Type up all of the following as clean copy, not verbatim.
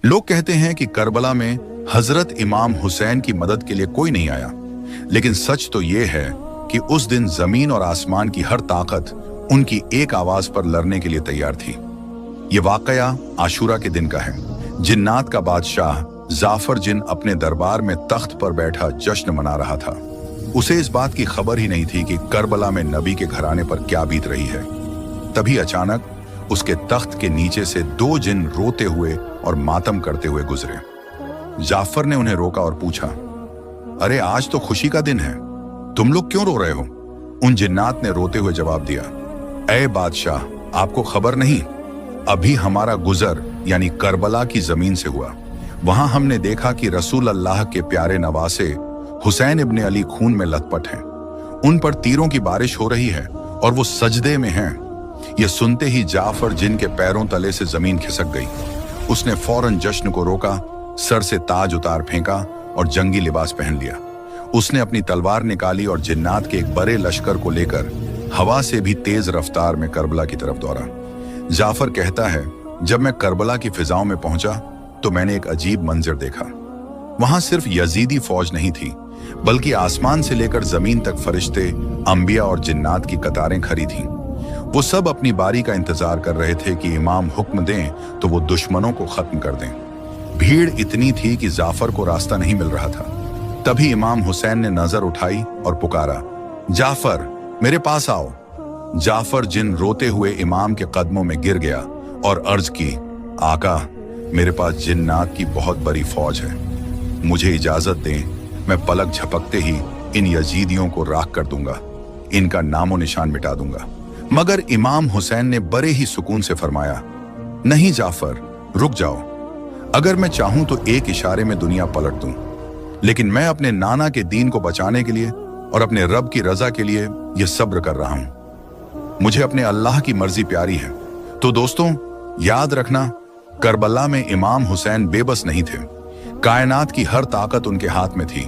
लोग कहते हैं कि करबला में हजरत इमाम हुसैन की मदद के लिए कोई नहीं आया, लेकिन सच तो ये है कि उस दिन जमीन और आसमान की हर ताकत उनकी एक आवाज पर लड़ने के लिए तैयार थी। ये वाकया आशूरा के दिन का है। जिन्नात का बादशाह जाफर जिन अपने दरबार में तख्त पर बैठा जश्न मना रहा था। उसे इस बात की खबर ही नहीं थी कि करबला में नबी के घराने पर क्या बीत रही है। तभी अचानक उसके तख्त के नीचे से दो जिन रोते हुए और मातम करते हुए गुजरे। जाफर ने उन्हें रोका और पूछा, अरे आज तो खुशी का दिन है, तुम लोग क्यों रो रहे हो? उन जिन्नात ने रोते हुए जवाब दिया, ऐ बादशाह, आपको खबर नहीं, अभी हमारा गुजर यानी करबला की जमीन से हुआ। वहां हमने देखा कि रसूल अल्लाह के प्यारे नवासे हुसैन इब्ने अली खून में लथपथ हैं। उन पर तीरों की बारिश हो रही है और वो सजदे में हैं। ये सुनते ही जाफर जिन के पैरों तले से जमीन खिसक गई। उसने फौरन जश्न को रोका, सर से ताज उतार फेंका और जंगी लिबास पहन लिया। उसने अपनी तलवार निकाली और जिन्नात के एक बड़े लश्कर को लेकर हवा से भी तेज रफ्तार में करबला की तरफ दौड़ा। जाफर कहता है, जब मैं करबला की फिजाओं में पहुंचा तो मैंने एक अजीब मंजर देखा। वहां सिर्फ यजीदी फौज नहीं थी, बल्कि आसमान से लेकर जमीन तक फरिश्ते, अंबिया और जिन्नात की कतारें खड़ी थीं। वो सब अपनी बारी का इंतजार कर रहे थे कि इमाम हुक्म दें तो वो दुश्मनों को खत्म कर दें। भीड़ इतनी थी कि जाफर को रास्ता नहीं मिल रहा था। तभी इमाम हुसैन ने नजर उठाई और पुकारा, जाफर, मेरे पास आओ। जाफर जिन रोते हुए इमाम के कदमों में गिर गया और अर्ज की, आका, मेरे पास जिन्नात की बहुत बड़ी फौज है, मुझे इजाजत दें, मैं पलक झपकते ही इन यजीदियों को राख कर दूंगा, इनका नामो निशान मिटा दूंगा। मगर इमाम हुसैन ने बड़े ही सुकून से फरमाया, नहीं जाफर, रुक जाओ। अगर मैं चाहूं तो एक इशारे में दुनिया पलट दूं, लेकिन मैं अपने नाना के दीन को बचाने के लिए और अपने रब की रजा के लिए यह सब्र कर रहा हूं। मुझे अपने अल्लाह की मर्जी प्यारी है। तो दोस्तों, याद रखना, करबला में इमाम हुसैन बेबस नहीं थे। कायनात की हर ताकत उनके हाथ में थी,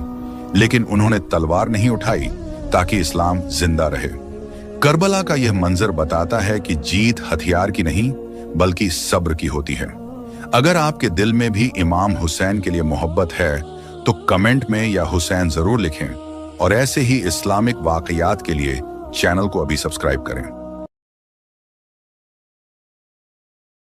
लेकिन उन्होंने तलवार नहीं उठाई ताकि इस्लाम जिंदा रहे। करबला का यह मंजर बताता है कि जीत हथियार की नहीं बल्कि सब्र की होती है। अगर आपके दिल में भी इमाम हुसैन के लिए मोहब्बत है तो कमेंट में या हुसैन जरूर लिखें, और ऐसे ही इस्लामिक वाकयात के लिए चैनल को अभी सब्सक्राइब करें।